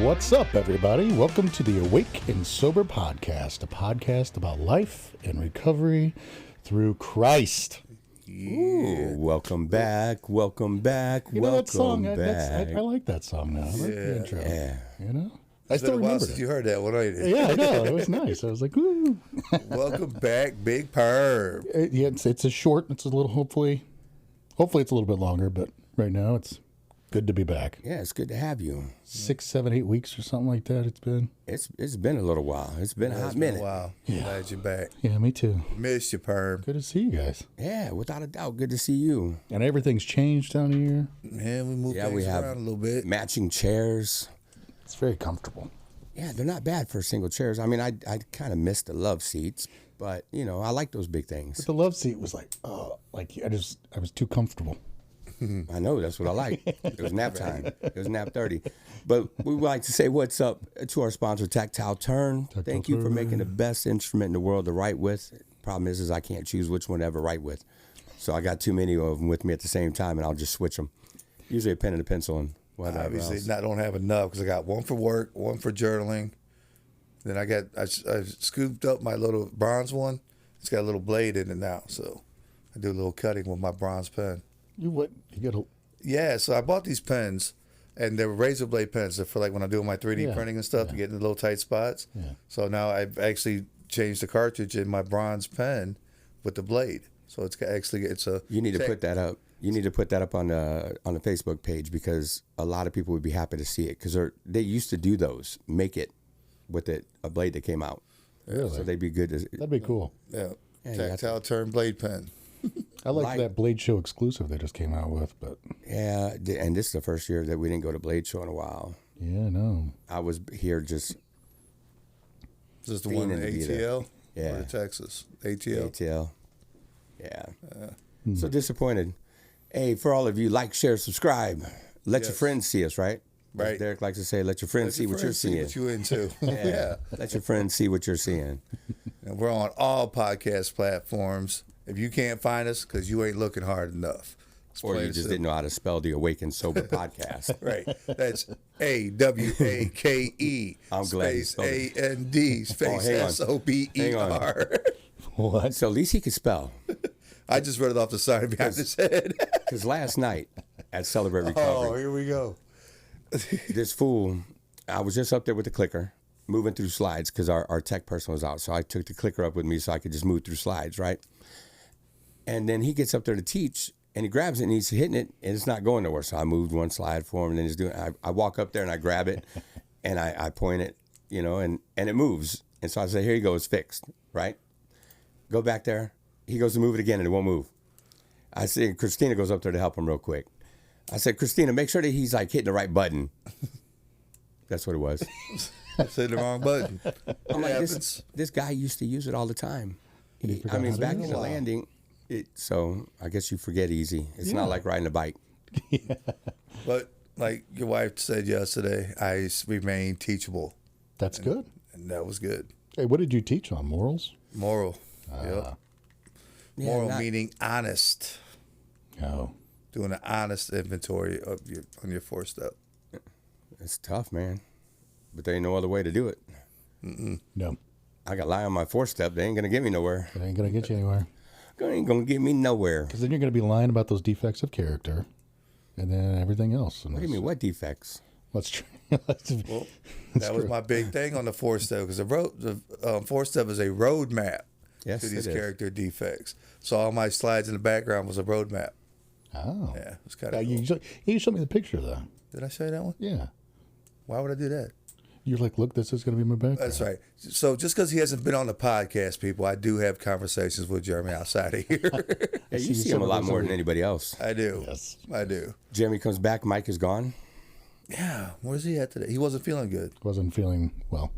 What's up, everybody? Welcome to the Awake and Sober Podcast, a podcast about life and recovery through Christ. Ooh, welcome back, welcome back, You know welcome that song? back. I like that song now. I like the intro. Yeah. You know? I It's still been a while remember since it. you heard that one, ain't it? Yeah, I know. It was nice. I was like, woo. Welcome back, Big Perv. Yeah, it's a short. It's a little, hopefully it's a little bit longer, but right now it's good to be back. Yeah, it's good to have you. 6, 7, 8 weeks or something like that it's been. It's been a little while. It's been a hot It's been minute. a while. Yeah. Glad you're back. Yeah, me too. Missed you, Perv. Good to see you guys. Yeah, without a doubt, good to see you. And everything's changed down here. Man, we moved Yeah, things we have around a little bit. matching chairs. It's very comfortable. Yeah, they're not bad for single chairs. I mean, I kind of miss the love seats, but you know, I like those big things. But the love seat was like, oh, like I was too comfortable. I know, that's what I like. It was nap time. It was nap 30. But we would like to say what's up to our sponsor, Tactile Turn. Thank you for making the best instrument in the world to write with. Problem is I can't choose which one to ever write with. So I got too many of them with me at the same time, and I'll just switch them. Usually a pen and a pencil and whatever Obviously, else. don't have enough because I got one for work, one for journaling. Then I scooped up my little bronze one. It's got a little blade in it now, so I do a little cutting with my bronze pen. You what? You got a Yeah, so I bought these pens, and they're razor blade pens. They're for like when I do my 3D printing and stuff to get in the little tight spots. Yeah. So now I've actually changed the cartridge in my bronze pen with the blade. So it's a. You need to put that up. You need to put that up on the Facebook page because a lot of people would be happy to see it because they used to do those, make it with a blade that came out. Really? So they'd be good. That'd be cool. Yeah, Yeah, tactile turn blade pen. I like Right. that Blade Show exclusive they just came out with, but Yeah, and this is the first year that we didn't go to Blade Show in a while. yeah, no. I was here just This is the one in Fiending to be there. ATL Yeah. or Texas ATL. ATL. Yeah. So disappointed. Hey, for all of you, like, share, subscribe. Let your Yes. friends see us, right? As Right. Derek likes to say, let your friends see what you're seeing. What you into? Yeah. Let your friends see what you're seeing. And we're on all podcast platforms. If you can't find us, because you ain't looking hard enough. It's Or plain you and just simple. didn't know how to spell the Awaken Sober podcast. Right. That's AWAKE I'm glad you space spelled it. AND space hang on. SOBER. What? So at least he could spell. I just read it off the side behind his head. Because last night at Celebrate Oh, Recovery, here we go. this fool, I was just up there with the clicker, moving through slides because our tech person was out. So I took the clicker up with me so I could just move through slides, right? And then he gets up there to teach, and he grabs it, and he's hitting it, and it's not going nowhere. So I moved one slide for him, and then he's doing. I walk up there and I grab it, and I point it, you know, and it moves. And so I say, here you go, it's fixed, right? Go back there. He goes to move it again, and it won't move. I say, Christina goes up there to help him real quick. I said, Christina, make sure that he's like hitting the right button. That's what it was. I said the wrong button. I'm like, happens. this guy used to use it all the time. forgot I mean, how to back do in it. the landing, so I guess you forget easy. It's not like riding a bike. But like your wife said yesterday, I remain teachable. That's good. And that was good. Hey, what did you teach on? Morals? Moral. Yep. Yeah, Moral not- meaning honest. No. Doing an honest inventory of on your 4-step. It's tough, man. But there ain't no other way to do it. No. I got to lie on my 4-step. They ain't going to get me nowhere. It ain't going to get you anywhere. They ain't going to get me nowhere. Because then you're going to be lying about those defects of character and then everything else. And What do you mean? What defects? Let's try. Well, that was my big thing on the 4-step because the 4-step is a roadmap Yes, to these it is. character defects. So all my slides in the background was a roadmap. Oh. Yeah, it was kind Yeah, of cool. you showed me the picture, though. Did I show you that one? Yeah. Why would I do that? You're like, look, this is going to be my background. That's right. So just because he hasn't been on the podcast, people, I do have conversations with Jeremy outside of here. Yeah, you see see some him a of lot those more other- than anybody else. I do. Yes. I do. Jeremy comes back. Mike is gone. Yeah. Where's he at today? He wasn't feeling good. Wasn't feeling well.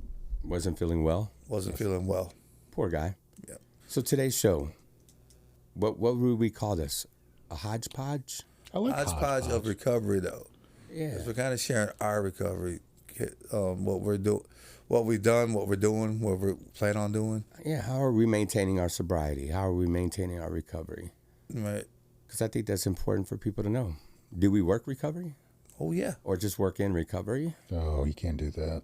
Wasn't feeling well. Wasn't feeling well. Poor guy. Yeah. So today's show, what would we call this? A hodgepodge? I like Hodgepodge of recovery, though. Yeah. 'Cause we're kind of sharing our recovery, what we're doing, what we've done, what we're doing, what we plan on doing. Yeah, how are we maintaining our sobriety? How are we maintaining our recovery? Right. Because I think that's important for people to know. Do we work recovery? Oh, yeah. Or just work in recovery? Oh, you can't do that.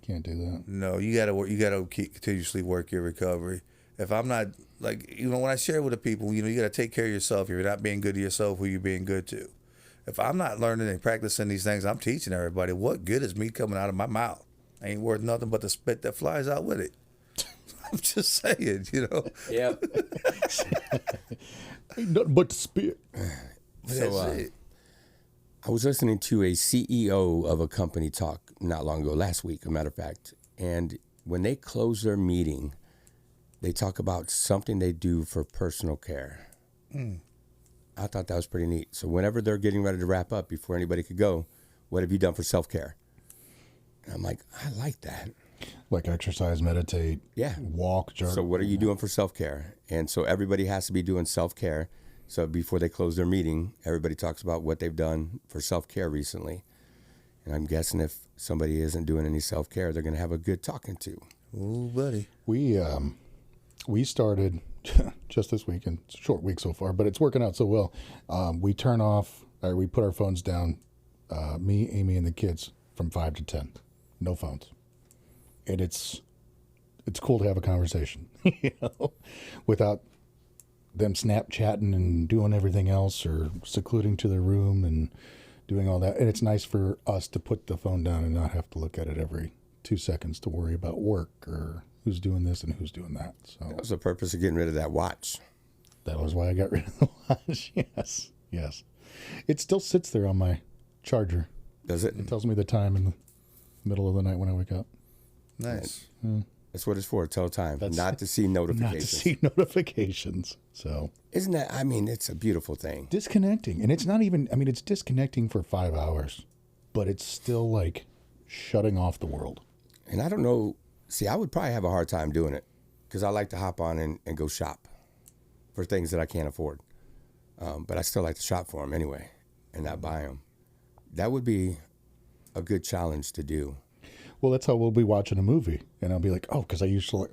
Can't do that. No, you gotta work. You gotta continuously work your recovery. If I'm not when I share with the people, you gotta take care of yourself. If you're not being good to yourself, who you being good to? If I'm not learning and practicing these things, I'm teaching everybody. What good is me coming out of my mouth? Ain't worth nothing but the spit that flies out with it. I'm just saying, Yeah. Ain't nothing but the spit. So, That's it. I was listening to a CEO of a company talk not long ago, last week, a matter of fact. And when they close their meeting, they talk about something they do for personal care. I thought that was pretty neat. So whenever they're getting ready to wrap up, before anybody could go, what have you done for self-care? And I'm like, I like that. Like exercise, meditate, Yeah. walk, journal. So what are you doing for self-care? And so everybody has to be doing self-care. So before they close their meeting, everybody talks about what they've done for self-care recently. And I'm guessing if somebody isn't doing any self-care, they're going to have a good talking to. Oh, buddy. We started just this weekend. It's a short week so far, but it's working out so well. We put our phones down, me, Amy, and the kids from 5 to 10. No phones. And it's cool to have a conversation, without them Snapchatting and doing everything else or secluding to their room and doing all that. And it's nice for us to put the phone down and not have to look at it every 2 seconds to worry about work or who's doing this and who's doing that. So That was the purpose of getting rid of that watch. that was why I got rid of the watch. Yes. It still sits there on my charger. Does it? It tells me the time in the middle of the night when I wake up. Nice. That's what it's for. Tell time. Not to see notifications. Not to see notifications. So Isn't that, it's a beautiful thing. disconnecting. And it's not even, it's disconnecting for 5 hours, but it's still like shutting off the world. And I don't know. See, I would probably have a hard time doing it because I like to hop on and go shop for things that I can't afford. But I still like to shop for them anyway and not buy them. That would be a good challenge to do. Well, that's how we'll be watching a movie. And I'll be like, oh, because I used to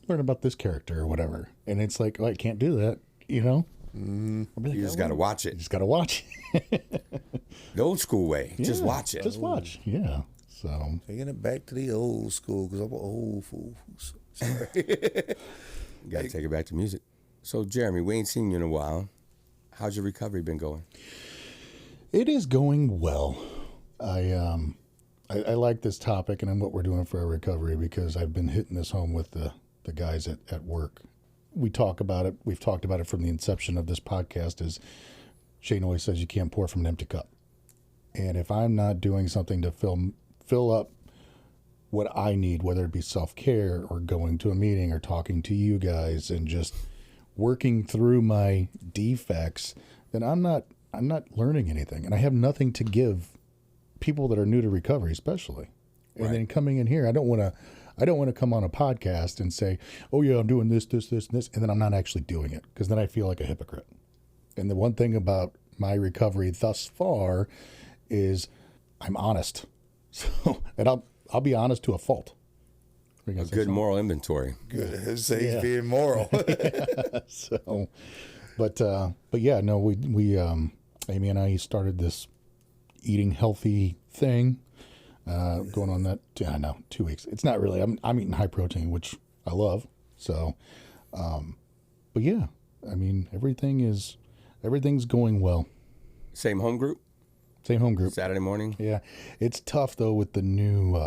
learn about this character or whatever. And it's like, I can't do that, I'll be like, You just got to watch You it. just got to watch it. The old school way. Just Yeah, watch it. Just watch. Yeah. So Taking it back to the old school because I'm an old fool. Sorry. You got to take it back to music. So, Jeremy, we ain't seen you in a while. How's your recovery been going? it is going well. I like this topic and what we're doing for our recovery because I've been hitting this home with the guys at work. We talk about it. We've talked about it from the inception of this podcast. Is Shane always says you can't pour from an empty cup. And if I'm not doing something to fill up what I need, whether it be self-care or going to a meeting or talking to you guys and just working through my defects, then I'm not learning anything. And I have nothing to give people that are new to recovery, especially. And Right. then coming in here, I don't want to come on a podcast and say, oh yeah, I'm doing this, and this, and then I'm not actually doing it, because then I feel like a hypocrite. And the one thing about my recovery thus far is I'm honest. So, and I'll be honest to a fault. A good moral inventory. Good. Say he's Yeah. being moral. So, but yeah, no, we Amy and I started this eating healthy thing, going on that. I know 2 weeks. It's not really. I'm eating high protein, which I love. So, but yeah, everything's going well. Same home group? Same home group. Saturday morning? Yeah, it's tough though with the new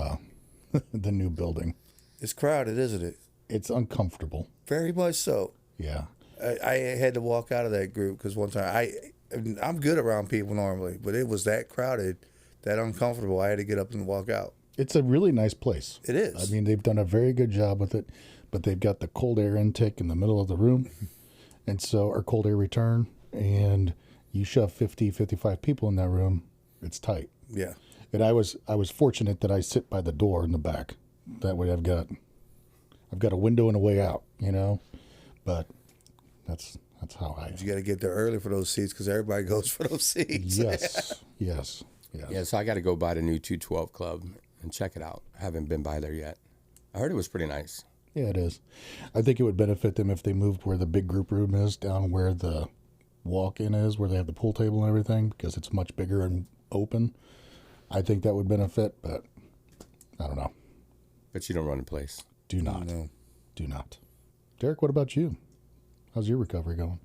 the new building. It's crowded, isn't it? It's uncomfortable. Very much so. Yeah. I had to walk out of that group because one time I'm good around people normally, but it was that crowded, that uncomfortable. I had to get up and walk out. It's a really nice place. It is. They've done a very good job with it, but they've got the cold air intake in the middle of the room, and so our cold air return, and you shove 50, 55 people in that room, it's tight. Yeah. And I was fortunate that I sit by the door in the back. That way I've got a window and a way out, But that's how I. You got to get there early for those seats because everybody goes for those seats. Yes. Yeah, so I got to go by the new 212 Club and check it out. I haven't been by there yet. I heard it was pretty nice. Yeah, it is. I think it would benefit them if they moved where the big group room is, down where the walk-in is, where they have the pool table and everything, because it's much bigger and open. I think that would benefit, but I don't know. But you don't run in place. Do not. No. Do not. Derek, what about you? How's your recovery going?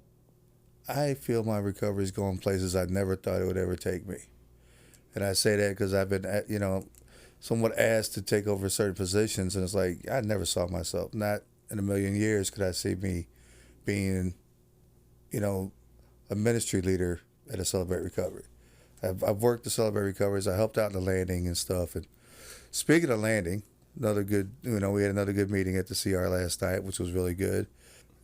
I feel my recovery is going places I never thought it would ever take me. And I say that because I've been, somewhat asked to take over certain positions, and it's like I never saw myself. Not in a million years could I see me being, a ministry leader at a Celebrate Recovery. I've worked the Celebrate Recoveries. I helped out in the landing and stuff. And speaking of landing, another good, we had another good meeting at the CR last night, which was really good.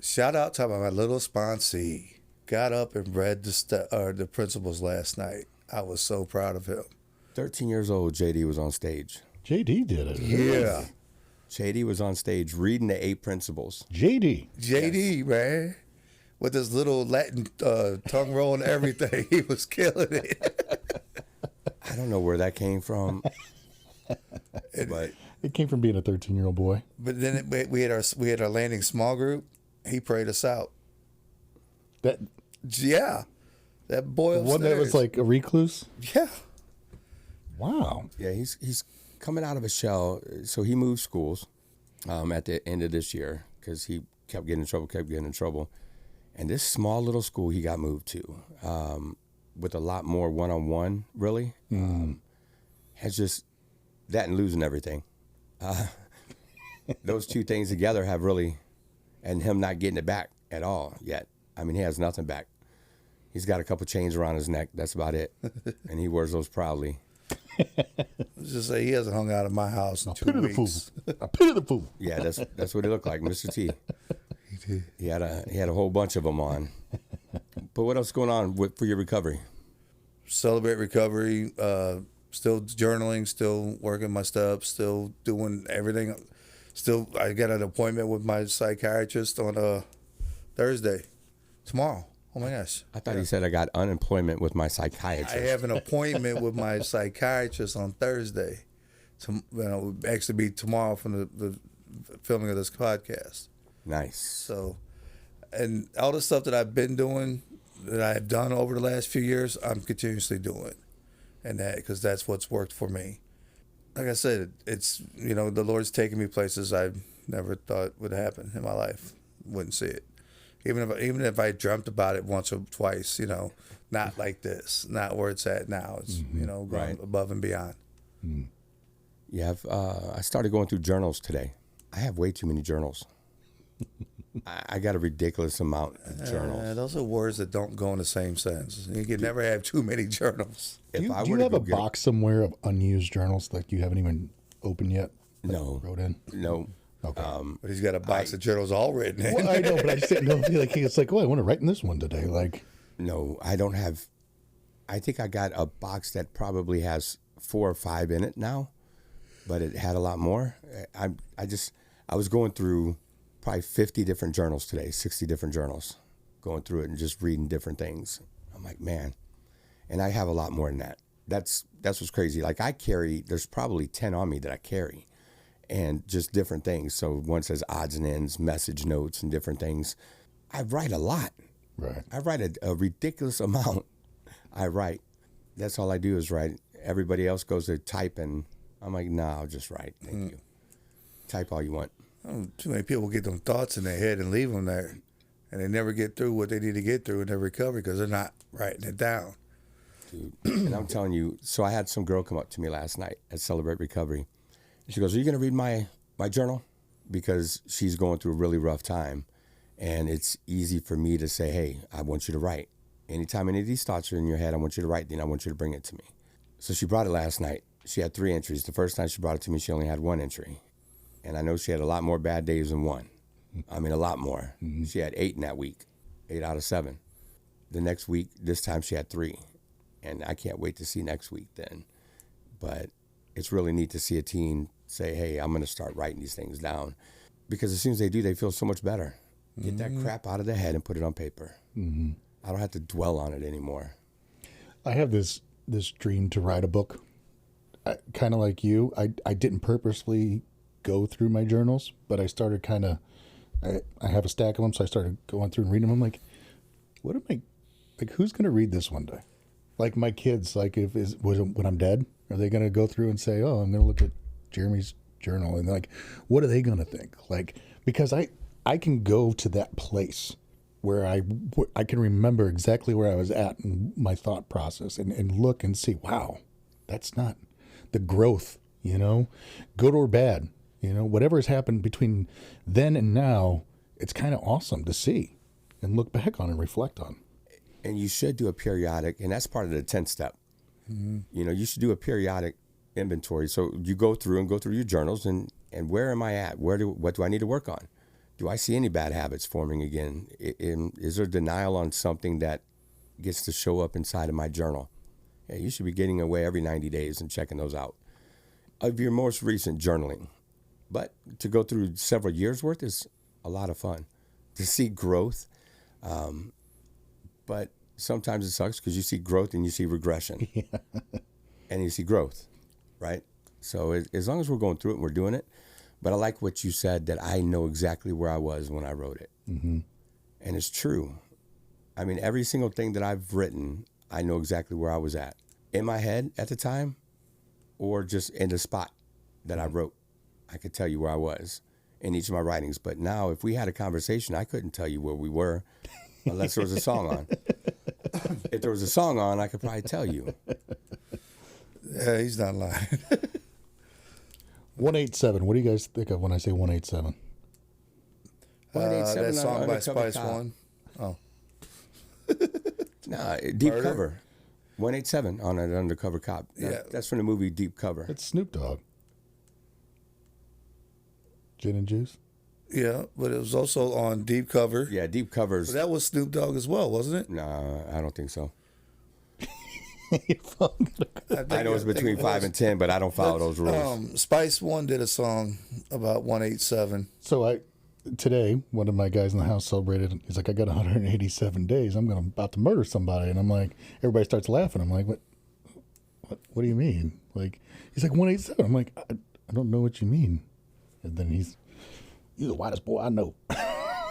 Shout out to my little sponsee. Got up and read the principles last night. I was so proud of him. 13 years old, JD was on stage. JD did it. Yeah. JD was on stage reading the 8 principles. JD, yes. Man, with his little Latin tongue roll and everything, he was killing it. I don't know where that came from, but it came from being a 13-year-old boy. But then we had our landing small group. He prayed us out. That boy upstairs. one that was like a recluse. Yeah. Wow. yeah, he's coming out of a shell. So he moved schools at the end of this year because he kept getting in trouble. And this small little school he got moved to with a lot more one-on-one, really, has just that and losing everything. Those two things together have really, and him not getting it back at all yet. I mean, he has nothing back. He's got a couple chains around his neck. That's about it. And he wears those proudly. Let's just say he hasn't hung out at my house in 2 Pity the weeks. fool. Pity the fool. Yeah, that's what he looked like, Mr. T. He did. He had a whole bunch of them on. But what else is going on for your recovery? Celebrate Recovery. Still journaling. Still working my stuff. Still doing everything. Still, I got an appointment with my psychiatrist on Thursday. Tomorrow. Oh my gosh. I thought he said I got unemployment with my psychiatrist. I have an appointment with my psychiatrist on Thursday. Actually be tomorrow from the filming of this podcast. Nice. So, and all the stuff that I've been doing, that I have done over the last few years, I'm continuously doing. And that, because that's what's worked for me. Like I said, it's, the Lord's taken me places I never thought would happen in my life. Wouldn't see it. Even if I dreamt about it once or twice, not like this, not where it's at now. It's, going right. above and beyond. Yeah, I started going through journals today. I have way too many journals. I got a ridiculous amount of journals. Those are words that don't go in the same sense. You can never have too many journals. Do you have a box somewhere of unused journals that you haven't even opened yet? No. Wrote in? No. Okay. But he's got a box of journals all written in. Well, I know, but I just didn't know. It's like, I want to write in this one today. Like, No, I don't have. I think I got a box that probably has 4 or 5 in it now, but it had a lot more. I was going through probably 50 different journals today, 60 different journals, going through it and just reading different things. I'm like, man, and I have a lot more than that. That's what's crazy. Like there's probably 10 on me that I carry, and just different things. So one says odds and ends, message notes, and different things. I write a lot. right. I write a ridiculous amount. I write. That's all I do is write. Everybody else goes to type, and I'm like, nah, I'll just write. Thank you. Type all you want. Too many people get them thoughts in their head and leave them there, and they never get through what they need to get through in their recovery because they're not writing it down. Dude. And I'm telling you, so I had some girl come up to me last night at Celebrate Recovery. She goes, are you going to read my journal? Because she's going through a really rough time. And it's easy for me to say, hey, I want you to write. Anytime any of these thoughts are in your head, I want you to write, then I want you to bring it to me. So she brought it last night. She had 3 entries. The first time she brought it to me, she only had 1 entry. And I know she had a lot more bad days than 1. I mean, a lot more. Mm-hmm. She had 8 in that week, 8 out of 7. The next week, this time she had 3. And I can't wait to see next week then. But it's really neat to see a teen say, hey, I'm going to start writing these things down. Because as soon as they do, they feel so much better. Get that crap out of their head and put it on paper. Mm-hmm. I don't have to dwell on it anymore. I have this dream to write a book. Kind of like you. I didn't purposely go through my journals, but I started I have a stack of them, so I started going through and reading them. I'm like, what am I like, who's going to read this one day? Like my kids, like when I'm dead, are they going to go through and say, oh, I'm going to look at Jeremy's journal, and like, what are they going to think? Like, because I can go to that place where I can remember exactly where I was at in my thought process and look and see, wow, that's not the growth, good or bad, whatever has happened between then and now, it's kind of awesome to see and look back on and reflect on. And you should do a periodic, and that's part of the 10th step. You should do a periodic inventory. So you go through your journals and where am I at? What do I need to work on? Do I see any bad habits forming again? Is there denial on something that gets to show up inside of my journal? Yeah, you should be getting away every 90 days and checking those out of your most recent journaling. But to go through several years worth is a lot of fun to see growth. But sometimes it sucks because you see growth and you see regression. Yeah. And you see growth, right? So as long as we're going through it and we're doing it. But I like what you said, that I know exactly where I was when I wrote it. Mm-hmm. And it's true. I mean, every single thing that I've written, I know exactly where I was at. In my head at the time, or just in the spot that I wrote. I could tell you where I was in each of my writings. But now, if we had a conversation, I couldn't tell you where we were. Unless there was a song on. If there was a song on, I could probably tell you. Yeah, he's not lying. 187. What do you guys think of when I say 187? 187 that song by Undercover Spice Cop. One. Oh. Nah, Deep Murder? Cover. 187 on an Undercover Cop. That's from the movie Deep Cover. It's Snoop Dogg. Gin and Juice? Yeah, but it was also on Deep Cover. Yeah, Deep Cover's. But that was Snoop Dogg as well, wasn't it? Nah, I don't think so. I I know it's between 5 and 10, but I don't follow those rules. Spice One did a song about 187. So today, one of my guys in the house celebrated. He's like, I got 187 days. I'm about to murder somebody. And I'm like, everybody starts laughing. I'm like, what do you mean? Like, he's like, 187. I'm like, I don't know what you mean. And then you're the whitest boy I know.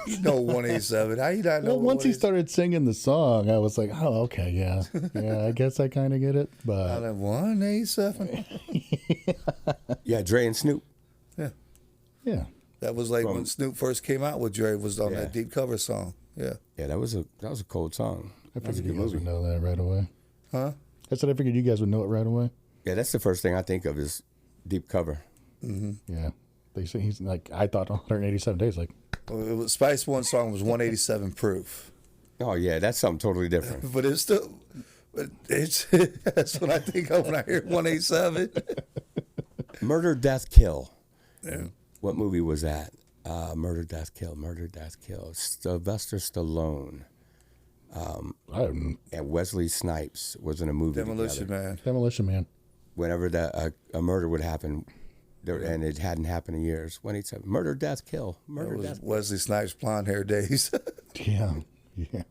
You know 187. How you not know? Well, once he started singing the song, I was like, oh, okay, yeah. Yeah, I guess I kind of get it. But out of 187. Yeah, Dre and Snoop. Yeah. Yeah. That was like when Snoop first came out with Dre, was on Yeah. that Deep Cover song. Yeah. Yeah, that was a cold song. I That was a figured you good guys movie. would know that right away. Huh? I said I figured you guys would know it right away. Yeah, that's the first thing I think of is Deep Cover. Yeah. They say he's like, I thought 187 days. Like, Well, it was, Spice One song was 187 proof. Oh yeah, that's something totally different. But it's still, but it's that's what I think of when I hear 187. Murder, Death, Kill. Yeah. What movie was that? Murder, Death, Kill. Sylvester Stallone and Wesley Snipes was in a movie Demolition together. Man. Demolition Man. Whenever a murder would happen, and it hadn't happened in years. 187. Murder, Death, Kill. Murder, That was Death. Wesley Snipes' blonde hair days. Yeah. Yeah.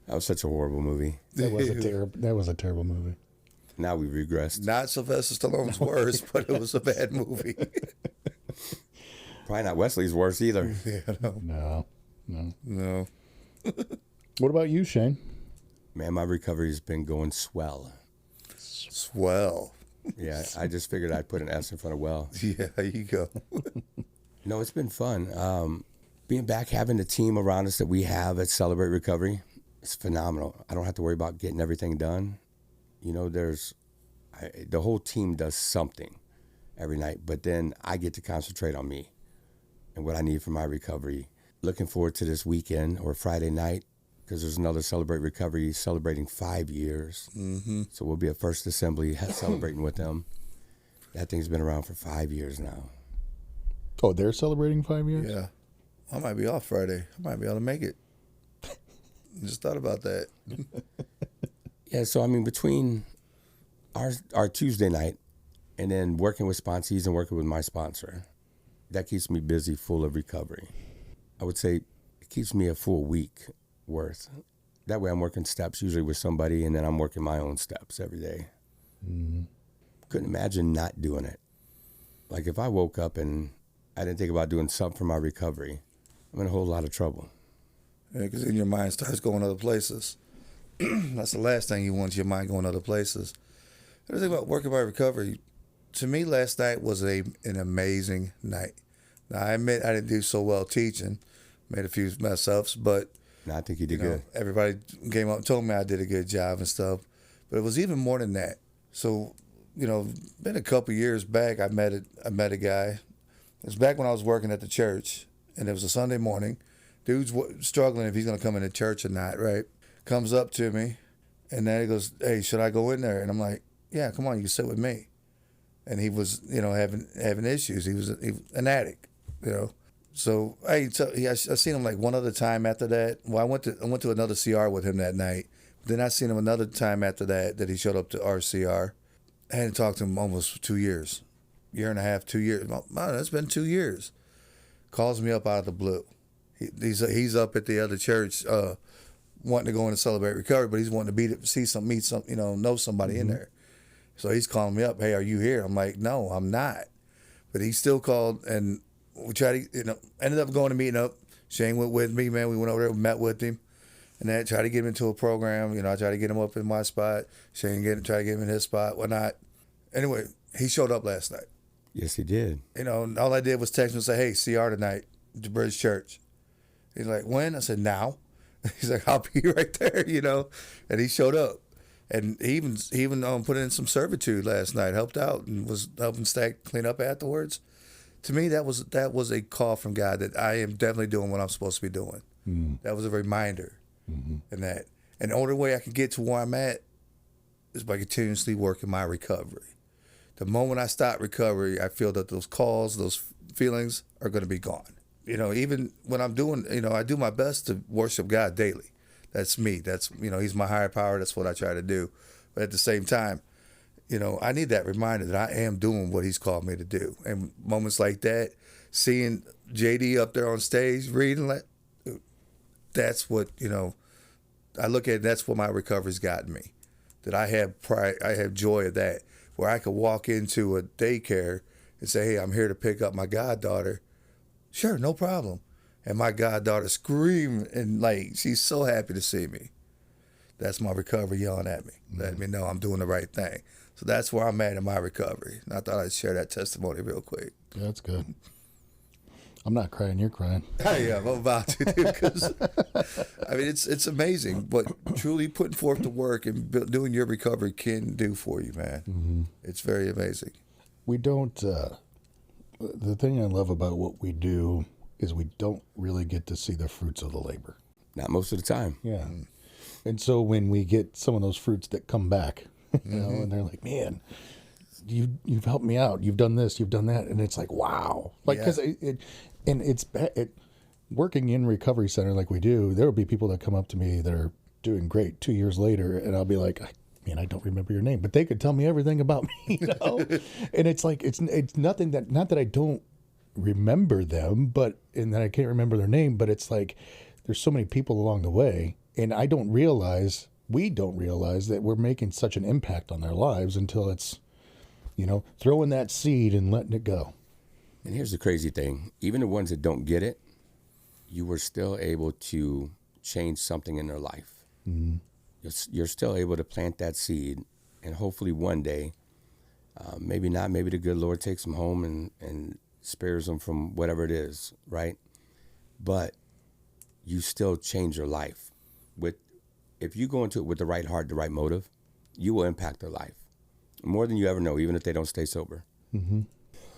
That was such a horrible movie. That was a terrible movie. Now we've regressed. Not Sylvester Stallone's worst, but it was a bad movie. Probably not Wesley's worst either. Yeah, no. No. What about you, Shane? Man, my recovery's been going swell. Swell. Yeah, I just figured I'd put an S in front of well. Yeah, there you go. No, it's been fun. Being back, having the team around us that we have at Celebrate Recovery, it's phenomenal. I don't have to worry about getting everything done. You know, the whole team does something every night, but then I get to concentrate on me and what I need for my recovery. Looking forward to this weekend or Friday night, because there's another Celebrate Recovery celebrating 5 years. Mm-hmm. So we'll be at First Assembly celebrating with them. That thing's been around for 5 years now. Oh, they're celebrating 5 years? Yeah. I might be off Friday. I might be able to make it. Just thought about that. Yeah, so I mean, between our Tuesday night and then working with sponsees and working with my sponsor, that keeps me busy, full of recovery. I would say it keeps me a full week worth. That way I'm working steps usually with somebody, and then I'm working my own steps every day. Mm-hmm. Couldn't imagine not doing it. Like if I woke up and I didn't think about doing something for my recovery, I'm in a whole lot of trouble. Yeah, because then your mind starts going other places. That's the last thing you want, your mind going other places. The thing about working by recovery, to me, last night was an amazing night. Now, I admit I didn't do so well teaching, made a few mess ups, but No, I think you did good. everybody came up and told me I did a good job and stuff. But it was even more than that. So, been a couple years back, I met a guy. It was back when I was working at the church, and it was a Sunday morning. Dude's struggling if he's going to come into church or not, right? Comes up to me, and then he goes, "Hey, should I go in there?" And I'm like, "Yeah, come on, you can sit with me." And he was, having issues. He was an addict, So I seen him like one other time after that. Well, I went to another CR with him that night. Then I seen him another time after that he showed up to our CR. I hadn't talked to him almost 2 years, year and a half, 2 years. Man, it's been 2 years. Calls me up out of the blue. He's up at the other church, wanting to go in and celebrate recovery, but he's wanting to meet some, know somebody in there. So he's calling me up. "Hey, are you here?" I'm like, "No, I'm not." But he still called, and we tried to, ended up going to meeting up. Shane went with me, man. We went over there, met with him, and then tried to get him into a program. I tried to get him up in my spot. Shane tried to get him in his spot, whatnot. Anyway, he showed up last night. Yes, he did. All I did was text him and say, "Hey, CR tonight, the Bridge Church." He's like, "When?" I said, "Now." He's like, "I'll be right there," And he showed up. And he even put in some servitude last night, helped out, and was helping Stack clean up afterwards. To me, that was a call from God that I am definitely doing what I'm supposed to be doing. That was a reminder, and that. And the only way I can get to where I'm at is by continuously working my recovery. The moment I stop recovery, I feel that those calls, those feelings are going to be gone. Even when I'm doing, I do my best to worship God daily. That's me. That's, he's my higher power. That's what I try to do. But at the same time, I need that reminder that I am doing what he's called me to do. And moments like that, seeing JD up there on stage reading, that's what, I look at, that's what my recovery's gotten me. That I have pride, I have joy of that, where I could walk into a daycare and say, "Hey, I'm here to pick up my goddaughter." Sure, no problem. And my goddaughter screamed, and she's so happy to see me. That's my recovery yelling at me, letting me know I'm doing the right thing. So that's where I'm at in my recovery. And I thought I'd share that testimony real quick. Yeah, that's good. I'm not crying, you're crying. Yeah, I'm about to, because it's amazing what truly putting forth the work and doing your recovery can do for you, man. It's very amazing. We don't, the thing I love about what we do is we don't really get to see the fruits of the labor. Not most of the time. Yeah. And so when we get some of those fruits that come back, and they're like, "Man, you've helped me out. You've done this, you've done that." And it's like, wow. Because working in recovery center like we do, there will be people that come up to me that are doing great 2 years later, and I'll be like, "I don't remember your name," but they could tell me everything about me, And it's like, it's nothing not that I don't remember them, and that I can't remember their name, but it's like there's so many people along the way, and we don't realize that we're making such an impact on their lives until it's, throwing that seed and letting it go. And here's the crazy thing. Even the ones that don't get it, you were still able to change something in their life. You're still able to plant that seed, and hopefully one day, maybe not, maybe the good Lord takes them home and spares them from whatever it is, right? But you still change your life. If you go into it with the right heart, the right motive, you will impact their life more than you ever know, even if they don't stay sober.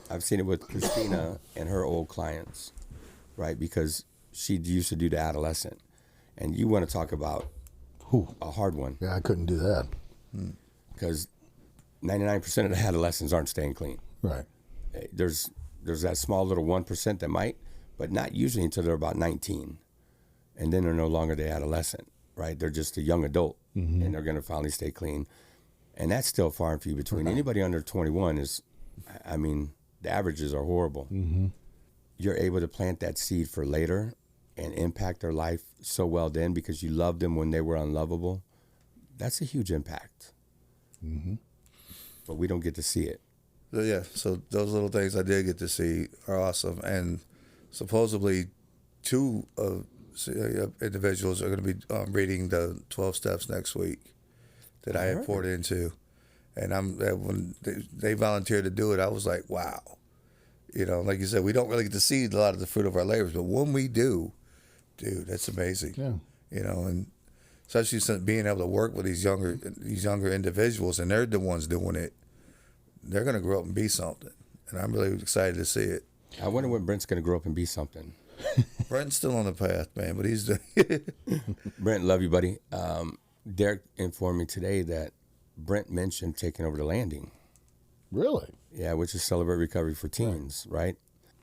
I've seen it with Christina and her old clients, right? Because she used to do the adolescent. And you want to talk about a hard one. Yeah, I couldn't do that. Because 99% of the adolescents aren't staying clean. Right. There's that small little 1% that might, but not usually until they're about 19. And then they're no longer the adolescent, right? They're just a young adult, and they're going to finally stay clean. And that's still far and few between. Anybody under 21 is, the averages are horrible. You're able to plant that seed for later and impact their life so well then because you loved them when they were unlovable. That's a huge impact. But we don't get to see it. So those little things I did get to see are awesome. And supposedly 2 of individuals are going to be reading the 12 steps next week that I had poured into. And when they volunteered to do it, I was like, wow. You know, like you said, we don't really get to see a lot of the fruit of our labors, but when we do, dude, that's amazing. Yeah. You know, and especially since being able to work with these younger individuals, and they're the ones doing it, they're going to grow up and be something. And I'm really excited to see it. I wonder when Brent's going to grow up and be something. Brent's still on the path, man, but he's Brent, love you, buddy. Derek informed me today that Brent mentioned taking over the landing. Really? Yeah, which is Celebrate Recovery for Teens, right?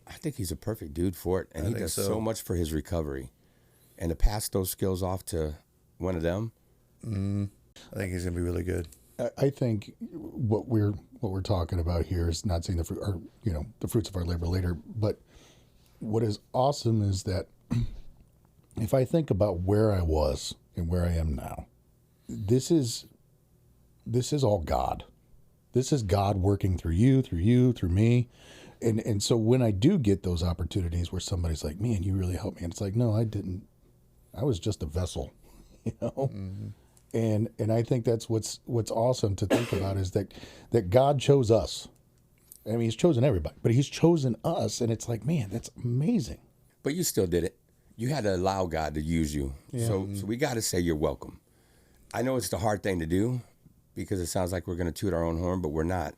I think he's a perfect dude for it, and he does so much for his recovery. And to pass those skills off to one of them, I think he's gonna be really good. I think what we're talking about here is not seeing the fruit, or the fruits of our labor later. But what is awesome is that if I think about where I was and where I am now, this is all God. This is God working through you, through me. And so when I do get those opportunities where somebody's like, man, you really helped me. And it's like, no, I didn't. I was just a vessel, Mm-hmm. And I think that's what's awesome to think about is that God chose us. I mean, he's chosen everybody, but he's chosen us. And it's like, man, that's amazing. but you still did it. You had to allow God to use you. Yeah. So we got to say you're welcome. I know it's the hard thing to do because it sounds like we're going to toot our own horn, but we're not.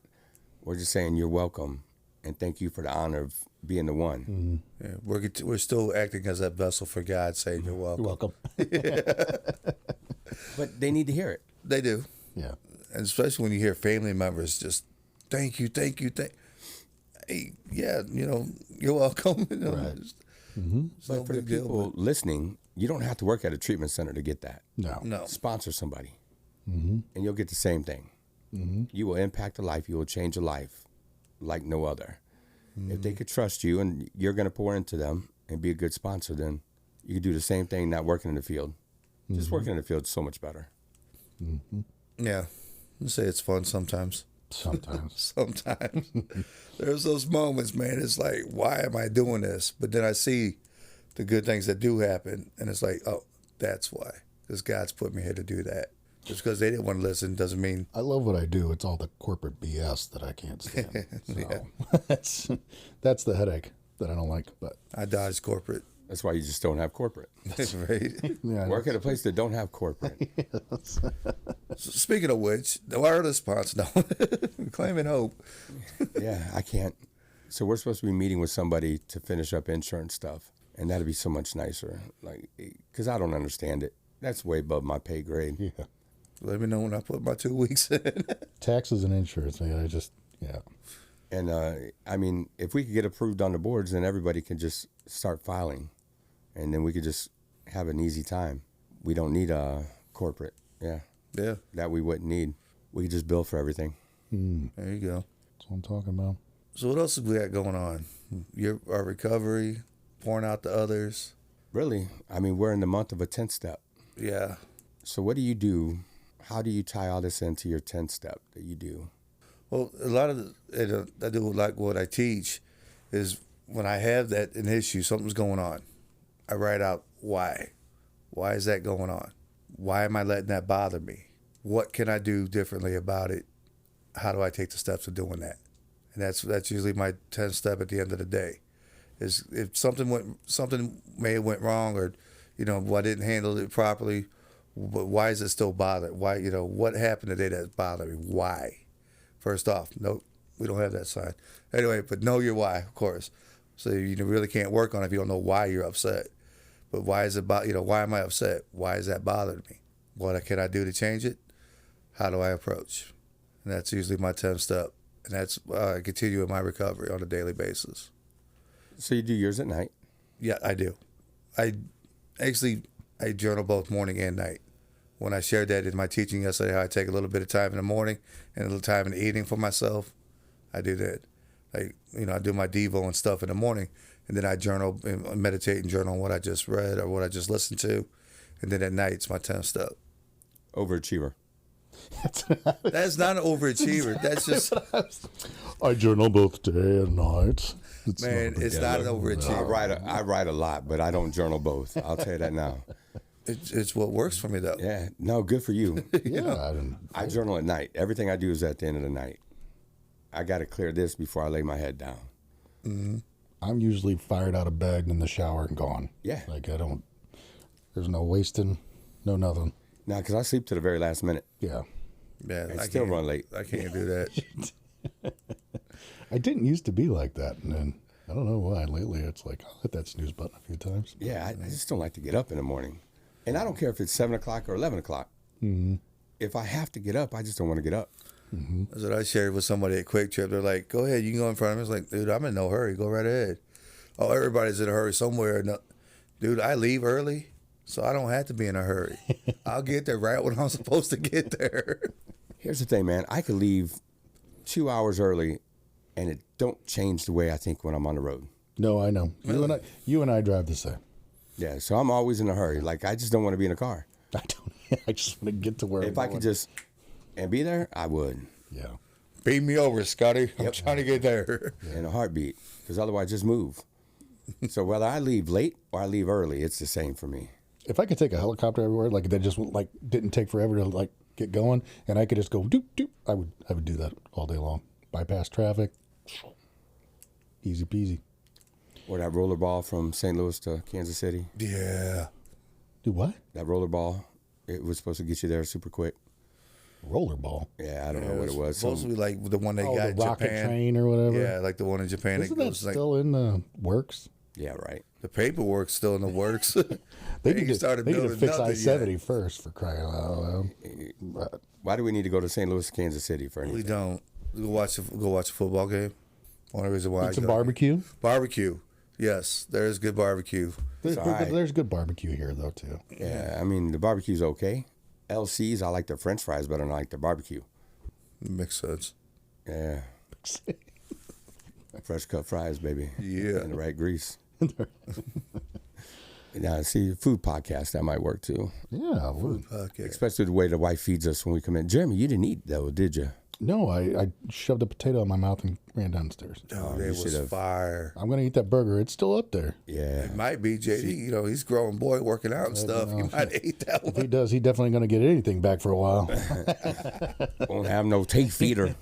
We're just saying you're welcome and thank you for the honor of being the one. Yeah, we're still acting as that vessel for God, saying you're welcome. You're welcome. But they need to hear it. They do. Yeah. And especially when you hear family members just, thank you. Hey, yeah, you're welcome. Right. Just, But for the people listening, you don't have to work at a treatment center to get that. No. Sponsor somebody, and you'll get the same thing. You will impact a life. You will change a life like no other. If they could trust you and you're going to pour into them and be a good sponsor, then you can do the same thing not working in the field. Just working in the field is so much better. Yeah. I say it's fun sometimes. Sometimes. Sometimes. There's those moments, man. It's like, why am I doing this? But then I see the good things that do happen, and it's like, oh, that's why. Because God's put me here to do that. Just because they didn't want to listen doesn't mean. I love what I do. It's all the corporate BS that I can't stand. So Yeah. that's the headache that I don't like. But I dodge corporate. That's why you just don't have corporate. That's right. yeah, Work at a place that don't have corporate. Speaking of which, the wireless sponsor, no, claiming hope. Yeah, I can't. So we're supposed to be meeting with somebody to finish up insurance stuff, and that'd be so much nicer. Like, because I don't understand it. That's way above my pay grade. yeah. Let me know when I put my 2 weeks in. Taxes and insurance, man. Yeah. And I mean, if we could get approved on the boards, then everybody can just start filing, and then we could just have an easy time. We don't need a corporate. Yeah. Yeah, That we wouldn't need. We could just bill for everything. there you go. That's what I'm talking about. So what else have we got going on? Our recovery, pouring out to others. Really, I mean, we're in the month of a 10th step. Yeah. So what do you do? How do you tie all this into your 10th step that you do? Well, a lot of I do like what I teach is when I have an issue, something's going on. I write out why. Why is that going on? Why am I letting that bother me? What can I do differently about it? How do I take the steps of doing that? And that's usually my 10th step at the end of the day. Is if something may have went wrong, or I didn't handle it properly, but why is it still bothered? Why what happened today that bothered me? Why? First off, nope, we don't have that sign. Anyway, but know your why, of course. So you really can't work on it if you don't know why you're upset. But why is it why am I upset? Why is that bothering me? What can I do to change it? How do I approach? And that's usually my 10th step. And that's I continue in my recovery on a daily basis. So you do yours at night? Yeah, I do. I journal both morning and night. When I shared that in my teaching yesterday, how I take a little bit of time in the morning and a little time in the evening for myself, I do that. I do my Devo and stuff in the morning, and then I journal and meditate and journal on what I just read or what I just listened to. And then at night, it's my 10th step. Overachiever. That's not an overachiever. That's just, I journal both day and night. man, it's not an overachiever. I write a lot, but I don't journal both. I'll tell you that now. It's what works for me, though. Yeah, no, good for you. Yeah, I journal at night. Everything I do is at the end of the night. I got to clear this before I lay my head down. Mm-hmm. I'm usually fired out of bed in the shower and gone. Yeah. Like there's no wasting, no nothing. Now, because I sleep to the very last minute. Yeah. Yeah, I still run late. I can't do that. I didn't used to be like that. And then I don't know why. Lately, it's like I'll hit that snooze button a few times. Yeah, I just don't like to get up in the morning. And I don't care if it's 7 o'clock or 11 o'clock. Mm-hmm. If I have to get up, I just don't want to get up. Mm-hmm. That's what I shared with somebody at Quick Trip. They're like, go ahead, you can go in front of me. I was like, dude, I'm in no hurry. Go right ahead. Oh, everybody's in a hurry somewhere. No, dude, I leave early, so I don't have to be in a hurry. I'll get there right when I'm supposed to get there. Here's the thing, man. I could leave 2 hours early, and it don't change the way I think when I'm on the road. No, I know. You and I drive the same. Yeah, so I'm always in a hurry. Like, I just don't want to be in a car. I don't. I just want to get to where. If I could just and be there, I would. Yeah. Beat me over, Scotty. I'm trying to get there. In a heartbeat, because otherwise, just move. So whether I leave late or I leave early, it's the same for me. If I could take a helicopter everywhere, like that just like didn't take forever to like get going, and I could just go doop doop, I would do that all day long. Bypass traffic, easy peasy. Or that rollerball from St. Louis to Kansas City. Yeah. Do what? That rollerball, it was supposed to get you there super quick. Rollerball. Yeah, I don't know what it was. Supposed to be like the one they got The in rocket Japan. train or whatever. Yeah, like the one in Japan. Isn't that still in the works? Yeah, right. The paperwork's still in the works. They need to building fix nothing I-70 yet. first for crying out loud. Why do we need to go to St. Louis, Kansas City for anything? We don't. Go watch a football game. One of the reasons why. It's a barbecue. Barbecue. Yes, there is good barbecue. There's good barbecue here though too. Yeah, I mean, the barbecue's okay. LC's, I like their French fries better than I like their barbecue. Makes sense. Yeah. Fresh cut fries, baby. Yeah. And the right grease. Now, see, food podcast, that might work too. Yeah. Food. Okay. Especially the way the wife feeds us when we come in. Jeremy, you didn't eat though, did you? No, I shoved a potato in my mouth and ran downstairs. Oh, you it was should've. fire. I'm gonna eat that burger. It's still up there. Yeah. It might be JD. You know, he's a growing boy working out and stuff. He might have ate that If he one. does, he definitely gonna get anything back for a while. Won't have no tape feeder.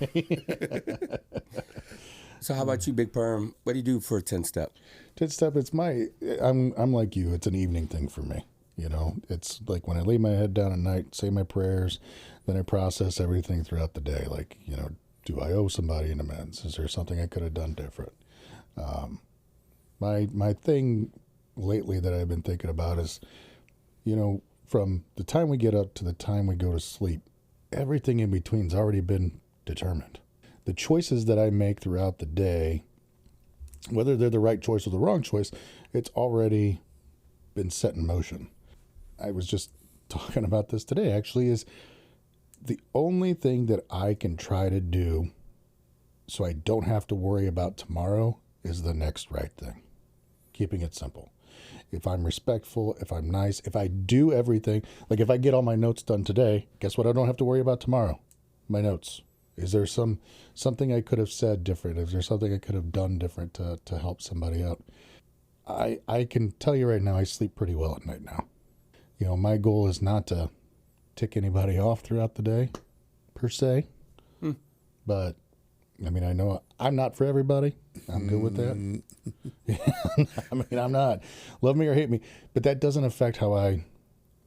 So how about you, Big Perm? What do you do for a 10-step? 10-step, I'm like you. It's an evening thing for me. You know, it's like when I lay my head down at night, say my prayers, then I process everything throughout the day. Like, you know, do I owe somebody an amends? Is there something I could have done different? My thing lately that I've been thinking about is, you know, from the time we get up to the time we go to sleep, everything in between's already been determined. The choices that I make throughout the day, whether they're the right choice or the wrong choice, it's already been set in motion. I was just talking about this today, actually, is the only thing that I can try to do so I don't have to worry about tomorrow is the next right thing. Keeping it simple. If I'm respectful, if I'm nice, if I do everything, like if I get all my notes done today, guess what I don't have to worry about tomorrow? My notes. Is there something I could have said different? Is there something I could have done different to help somebody out? I can tell you right now, I sleep pretty well at night now. You know, my goal is not to tick anybody off throughout the day, per se. But, I mean, I know I'm not for everybody. I'm good with that. I mean, I'm not. Love me or hate me. But that doesn't affect how I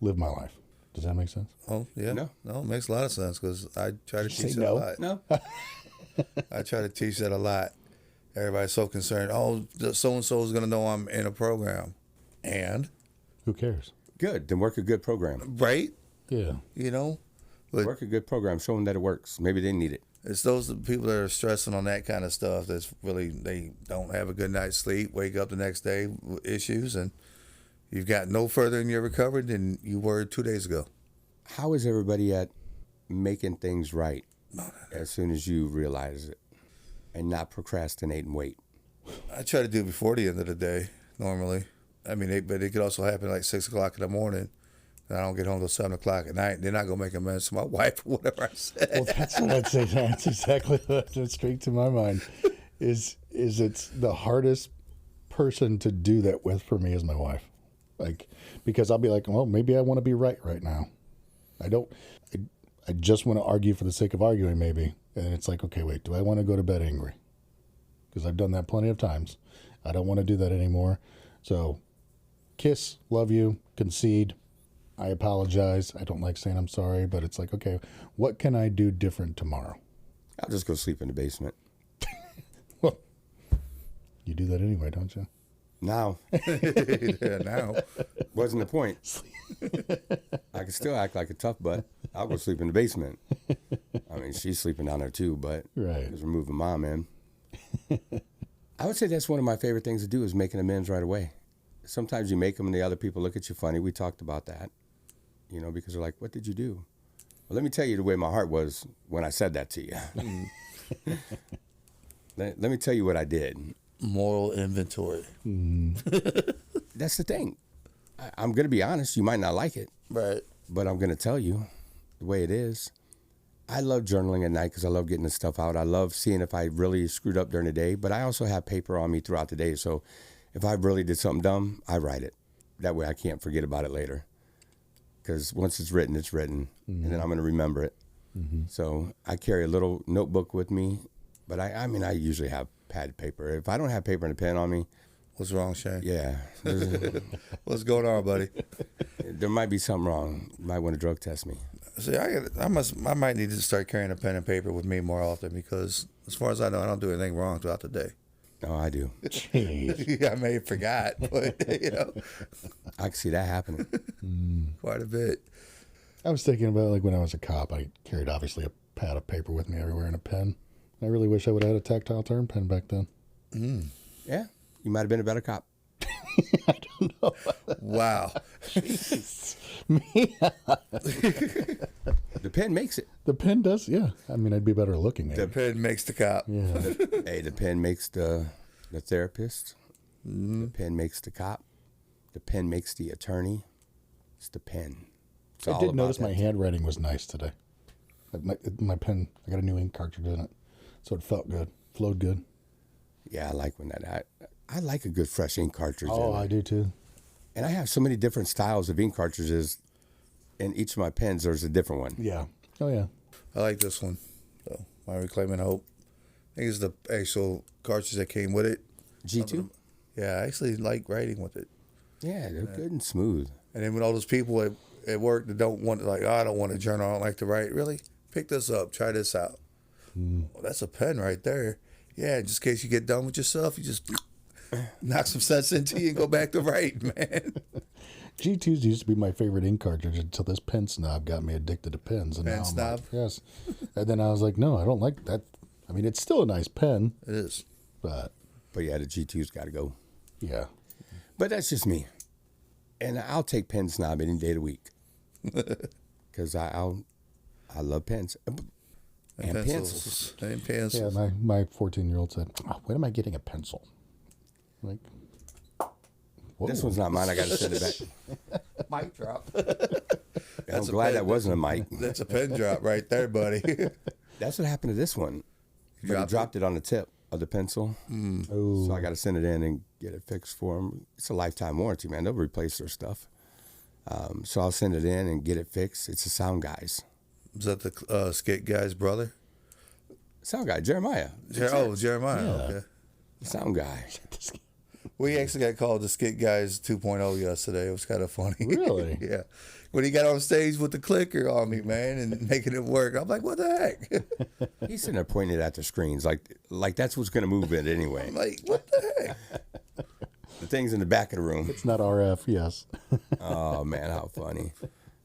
live my life. Does that make sense? Oh, yeah. No. No, it makes a lot of sense because I try to teach say that no? a lot. No? I try to teach that a lot. Everybody's so concerned. Oh, so-and-so is going to know I'm in a program. And? Who cares? Good. Then work a good program. Right? Yeah. You know? But Work a good program. Show them that it works. Maybe they need it. it's those people that are stressing on that kind of stuff that's really, they don't have a good night's sleep, wake up the next day with issues, and you've got no further in your recovery than you were 2 days ago. How is everybody at making things right as soon as you realize it and not procrastinate and wait? I try to do it before the end of the day, normally. I mean, but it could also happen like 6 o'clock in the morning and I don't get home till 7 o'clock at night, they're not gonna make amends to my wife for whatever I said. Well, that's what I'd say. That's exactly what went straight to my mind. Is it's the hardest person to do that with for me is my wife. Like, because I'll be like, well, maybe I want to be right now. I just want to argue for the sake of arguing, maybe. And it's like, okay, wait, do I want to go to bed angry? Because I've done that plenty of times. I don't want to do that anymore. So, kiss, love you, concede. I apologize. I don't like saying I'm sorry, but it's like, okay, what can I do different tomorrow? I'll just go sleep in the basement. Well, you do that anyway, don't you? Now. Yeah, now. Wasn't the point. I can still act like a tough butt. I'll go sleep in the basement. I mean, she's sleeping down there too, but Right. because we're moving mom in. I would say that's one of my favorite things to do is making amends right away. Sometimes you make them and the other people look at you funny. We talked about that, because they're like, what did you do? Well, let me tell you the way my heart was when I said that to you. Let me tell you what I did. Moral inventory. That's the thing. I'm going to be honest. You might not like it. Right. But I'm going to tell you the way it is. I love journaling at night because I love getting this stuff out. I love seeing if I really screwed up during the day. But I also have paper on me throughout the day. So if I really did something dumb, I write it. That way I can't forget about it later. Because once it's written, and then I'm going to remember it. So I carry a little notebook with me. But I usually have pad paper. If I don't have paper and a pen on me. What's wrong, Shane? Yeah. What's going on, buddy? There might be something wrong. You might want to drug test me. See, I might need to start carrying a pen and paper with me more often because, as far as I know, I don't do anything wrong throughout the day. No, I do. Jeez. I may have forgot, but I can see that happening. quite a bit. I was thinking about like when I was a cop, I carried obviously a pad of paper with me everywhere and a pen. I really wish I would have had a tactile turn pen back then. Yeah, you might have been a better cop. I don't know. Wow. The pen makes it. The pen does, yeah. I mean, I'd be better looking at The it. pen makes the cop. Yeah. Hey, the pen makes the therapist. The pen makes the cop. The pen makes the attorney. It's the pen. It's I all did about notice that. my handwriting was nice today. My pen, I got a new ink cartridge in it, so it felt good, flowed good. Yeah, I like when that. I like a good fresh ink cartridge. Oh, in it. I do too. And I have so many different styles of ink cartridges. In each of my pens, there's a different one. Yeah. Oh, yeah. I like this one. So, my Reclaiming Hope. I think it's the actual cartridge that came with it. G2? Yeah, I actually like writing with it. Yeah, they're good and smooth. And then with all those people at work that don't want, like, oh, I don't want to journal, I don't like to write. Really? Pick this up. Try this out. Well, that's a pen right there. Yeah, just in case you get done with yourself, you just knock some sense into you and go back to writing, man. G2s used to be my favorite ink cartridge until this pen snob got me addicted to pens. And Pen now I'm snob? like, yes. And then I was like, no, I don't like that. I mean, it's still a nice pen, It is. But yeah, the G2's got to go. yeah. But that's just me. And I'll take pen snob any day of the week. Because I love pens. And pencils. And Yeah, pencils. my 14-year-old said, oh, when am I getting a pencil? Like, whoa. This one's not mine. I got to send it back. Mic drop. I'm glad that wasn't a mic. That's a pen drop right there, buddy. That's what happened to this one. But he dropped it on the tip of the pencil. Oh. So I got to send it in and get it fixed for him. It's a lifetime warranty, man. They'll replace their stuff. So I'll send it in and get it fixed. It's a sound guy's. Is that the skit guy's brother? Sound guy, Jeremiah. Jeremiah. Yeah. Okay. Sound guy. We actually got called the skit guys 2.0 yesterday. It was kind of funny. Really? Yeah. When he got on stage with the clicker on me, man, and making it work, I'm like, what the heck? He's sitting there pointing it at the screens like that's what's going to move it anyway. I'm like, what the heck? The thing's in the back of the room. It's not RF, yes. Oh, man, how funny.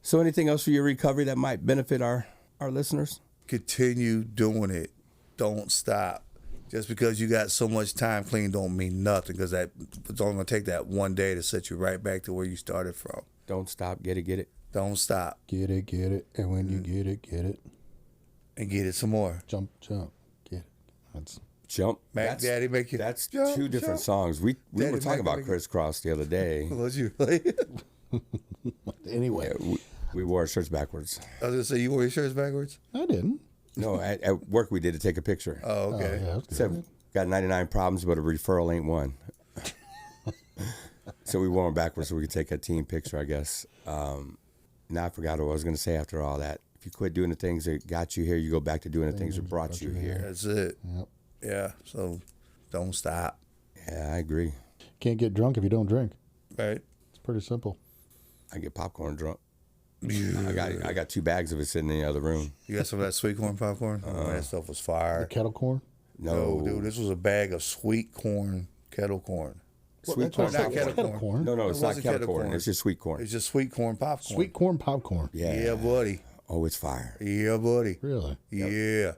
So anything else for your recovery that might benefit our listeners? Continue doing it. Don't stop. Just because you got so much time clean don't mean nothing, because it's only going to take that one day to set you right back to where you started from. Don't stop. Get it. Don't stop. Get it. And when you get it. And get it some more. Jump. Get it. That's Jump. Mac Daddy make you That's jump, two different jump. songs. We Daddy were talking Mac about make- Crisscross the other day. Was you really? Anyway, we wore our shirts backwards. I was gonna say you wore your shirts backwards. I didn't. No, at work we did to take a picture. Oh, okay. Oh, yeah, that's good. Said, got 99 problems, but a referral ain't one. So we wore them backwards so we could take a team picture, I guess. Now I forgot what I was going to say after all that. If you quit doing the things that got you here, you go back to doing the things that brought you here. That's it. Yep. Yeah. So don't stop. Yeah, I agree. Can't get drunk if you don't drink. Right. It's pretty simple. I get popcorn drunk. Yeah. I got 2 bags of it sitting in the other room. You got some of that sweet corn popcorn? Oh, that stuff was fire. The kettle corn. No, dude, this was a bag of sweet corn, kettle corn. Sweet Well, corn. Not kettle corn. No, it's It not wasn't kettle kettle corn. corn. It's just sweet corn. It's just sweet corn popcorn. Sweet corn popcorn. Yeah, buddy. Oh, it's fire. Yeah, buddy. Really? Yeah.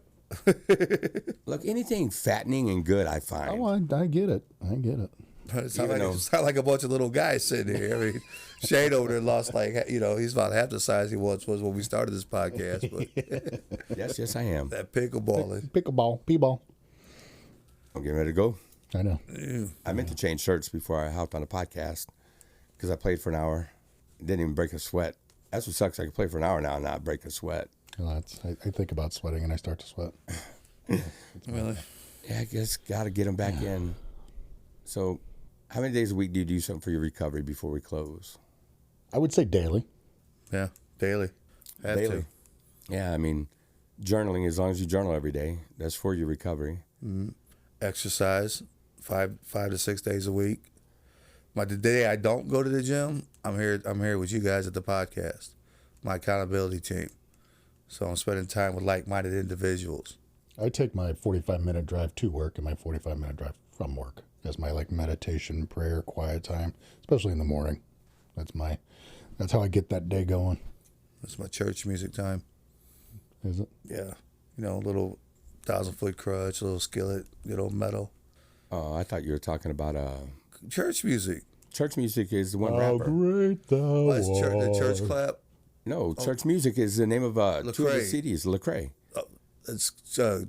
Look, anything fattening and good, I find. Oh, I get it. I get it. It's Even though- like a bunch of little guys sitting here. I mean, Shane over there lost he's about half the size he was when we started this podcast. But Yes, I am. that pickleballing. Pickleball, p-ball. I'm getting ready to go. I know. I meant to change shirts before I hopped on the podcast because I played for an hour. Didn't even break a sweat. That's what sucks. I can play for an hour now and not break a sweat. Well, I think about sweating and I start to sweat. Really? Yeah, I guess got to get them back in. So, how many days a week do you do something for your recovery before we close? I would say daily. Yeah, daily. Had Daily. to. Yeah, I mean, journaling, as long as you journal every day, that's for your recovery. Exercise 5 to 6 days a week. The day I don't go to the gym, I'm here with you guys at the podcast, my accountability team. So I'm spending time with like-minded individuals. I take my 45-minute drive to work and my 45-minute drive from work as my meditation, prayer, quiet time, especially in the morning. That's how I get that day going. That's my church music time. Is it? Yeah. A little 1,000-foot crutch, a little skillet, good old metal. Oh, I thought you were talking about Church music. church music is the one How rapper. great thou That's the church art. clap. No, church music is the name of two of the Lecrae. CDs. Lecrae. It's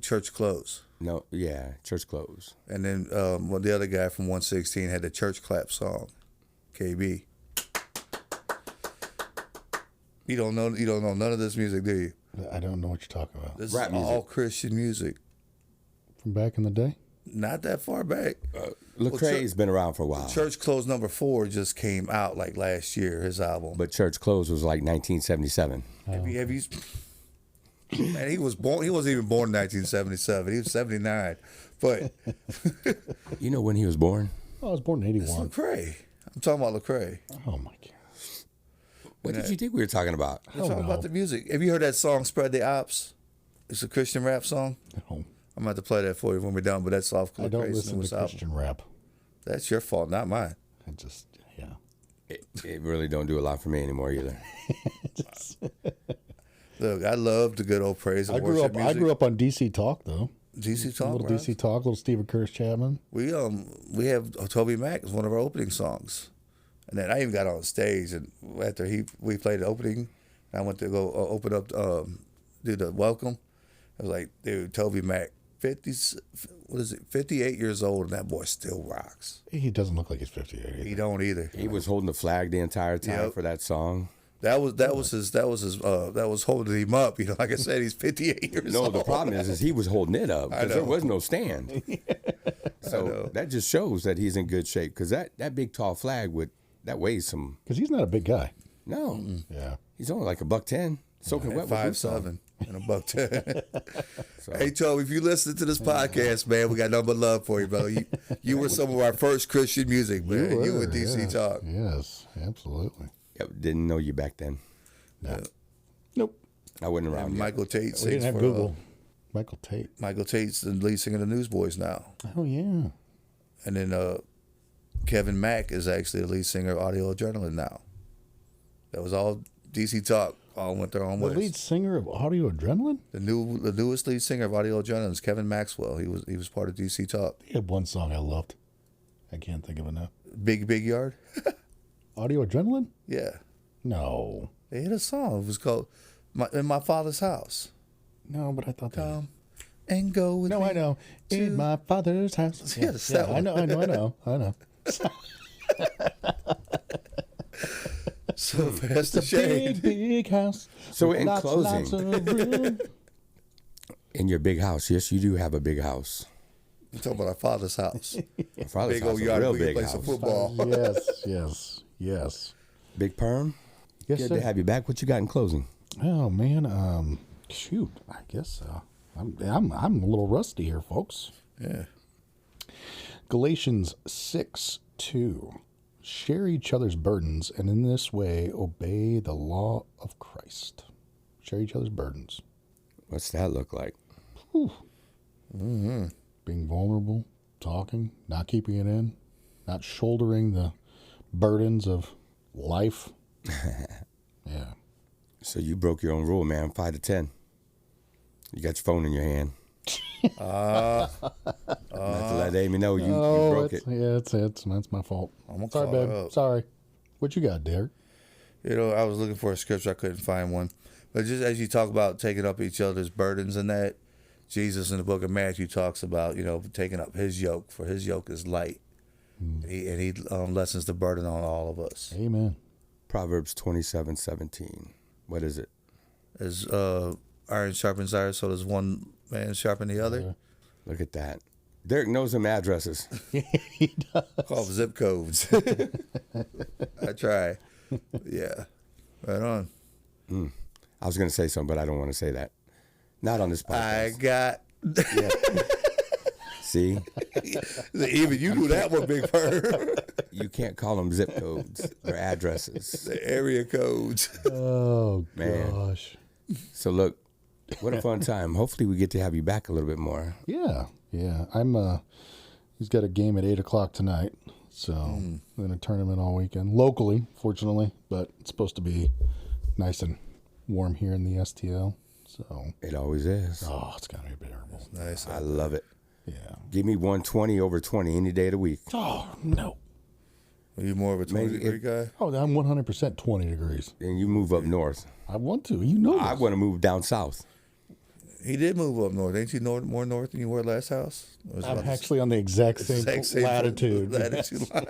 church clothes. No, yeah, church clothes. And then the other guy from 116 had the church clap song, KB. You don't know none of this music, do you? I don't know what you're talking about. This Rap is music. all Christian music. From back in the day? Not that far back. Lecrae's been around for a while. Church Clothes #4 just came out like last year, his album. But Church Clothes was like 1977. Have you man, he was born. He wasn't even born in 1977. He was 79. But You know when he was born? Oh, I was born in it's 81. Lecrae. I'm talking about Lecrae. Oh, my God. What did you think we were talking about? I'm talking about the music. Have you heard that song, Spread the Ops? It's a Christian rap song. No, I'm about to play that for you when we're done, but that's off I don't Lecrae's listen newest to album. Christian rap. That's your fault, not mine. I just, yeah. It really don't do a lot for me anymore either. Look, I love the good old praise and I grew worship up. I music. grew up on DC Talk though. DC Talk, Little right? DC Talk, little Stephen Curtis Chapman. We have Toby Mac as one of our opening songs, and then I even got on stage and after we played the opening, I went to go open up, do the welcome. I was like, dude, Toby Mac, 58 years old, and that boy still rocks. He doesn't look like he's 58 either. He don't either. He was holding the flag the entire time Yep. for that song. That was holding him up. Like I said, he's 58 years No, old. the problem is he was holding it up because there know. was no stand. So that just shows that he's in good shape because that big tall flag that weighs some. Because he's not a big guy. No, Yeah. he's only like $110, soaking wet with boots on. 5'7" and $110. Hey, Toby, if you listen to this podcast, man, we got nothing but love for you, brother. You were some of our first Christian music, man. You and DC yeah. Talk. Yes, absolutely. Yep, didn't know you back then. No. Nope. I wasn't around yet. Michael Tate We didn't sings have for Google. Michael Tate. Michael Tate's the lead singer of the Newsboys now. Oh yeah. And then Kevin Mack is actually the lead singer of Audio Adrenaline now. That was all DC Talk. All went their own The ways. lead singer of Audio Adrenaline. The newest lead singer of Audio Adrenaline is Kevin Maxwell. He was part of DC Talk. He had one song I loved. I can't think of it now. Big Yard. Audio Adrenaline? Yeah, No. they had a song. It was called "In My Father's House." No, but I thought that. Come and go with No, me. I know. In my father's house. Yes, that I know. So Pastor It's a Shane. big house. So with in lots closing- of room. In your big house, yes, you do have a big house. I'm talking about our father's house. My father's Big house old is a yard real where we big play some house. football. Yes. Big perm. Yes, Good sir. to have you back. What you got in closing? Oh man, shoot. I guess I'm a little rusty here, folks. Yeah. Galatians 6:2. Share each other's burdens, and in this way obey the law of Christ. Share each other's burdens. What's that look like? Being vulnerable, talking, not keeping it in, not shouldering the burdens of life. Yeah. So you broke your own rule, man. 5 to 10. You got your phone in your hand. Not to let Amy know you broke it. Yeah, it's my fault. I'm gonna Sorry, call her babe. up. Sorry. What you got, Derek? You know, I was looking for a scripture. I couldn't find one. But just as you talk about taking up each other's burdens and that, Jesus in the book of Matthew talks about, taking up his yoke, for his yoke is light. And he lessens the burden on all of us. Amen. Proverbs 27:17. What is it? As iron sharpens iron, so does one man sharpen the other. Look at that. Derek knows them addresses. He does. Called zip codes. I try. Yeah. Right on. I was going to say something, but I don't want to say that. Not on this I podcast. got. See? Even you knew that one, Big Bird. You can't call them zip codes. They're addresses. The area codes. Oh, Man. gosh. So look, what a fun time. Hopefully we get to have you back a little bit more. Yeah. I'm, he's got a game at 8 o'clock tonight. So I'm in a tournament all weekend. Locally, fortunately, but it's supposed to be nice and warm here in the STL. So, It always is. oh, it's going to be bearable. Nice. I love it. Yeah. Give me 120 over 20 any day of the week. Oh, no. Are you more of a 20 Maybe degree guy? Oh, I'm 100% 20 degrees. Then you move up north. I want to. You know I this. want to move down south. He did move up north. Ain't you more north than you were last house? Or was it I'm about the actually on the exact same latitude. latitude line.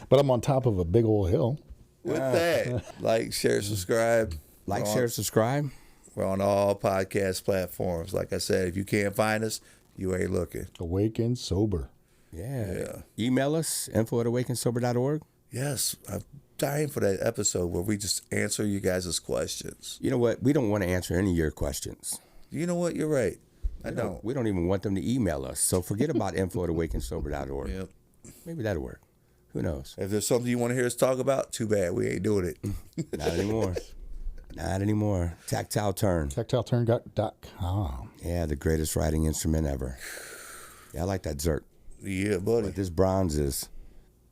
But I'm on top of a big old hill. With that, like, share, subscribe. Like, We're on- share, subscribe. We're on all podcast platforms. Like I said, if you can't find us, you ain't looking. Awake and sober. Yeah. Email us, info@awakensober.org. Yes, I'm dying for that episode where we just answer you guys' questions. You know what? We don't want to answer any of your questions. You know what? You're right. I don't. We don't even want them to email us. So forget about info@awakensober.org. Yep. Maybe that'll work. Who knows? If there's something you want to hear us talk about, too bad. We ain't doing it. Not anymore. Not anymore. Tactile turn. TactileTurn.com. Yeah, the greatest writing instrument ever. Yeah, I like that Zerk. Yeah, buddy. But this bronze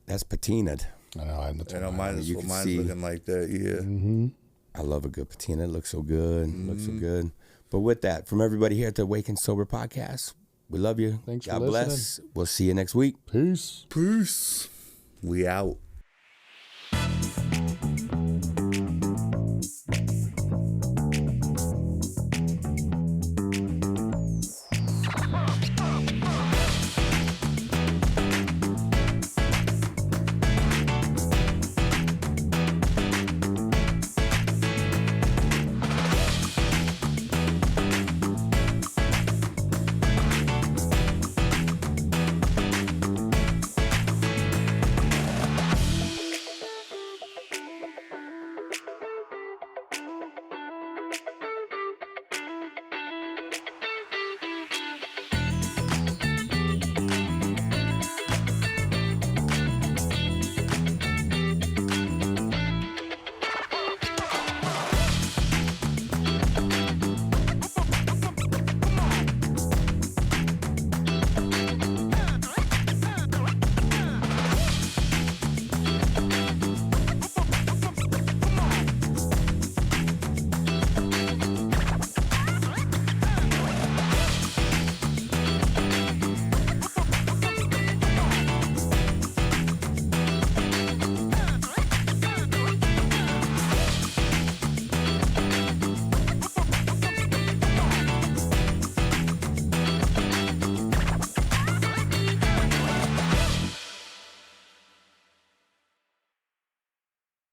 that's patinaed. I know. I'm the And mine's You can mine's see- looking like that. Yeah. I love a good patina. It looks so good. Looks so good. But with that, from everybody here at the Awaken Sober Podcast, we love you. Thanks for God bless. listening. We'll see you next week. Peace. Peace. We out.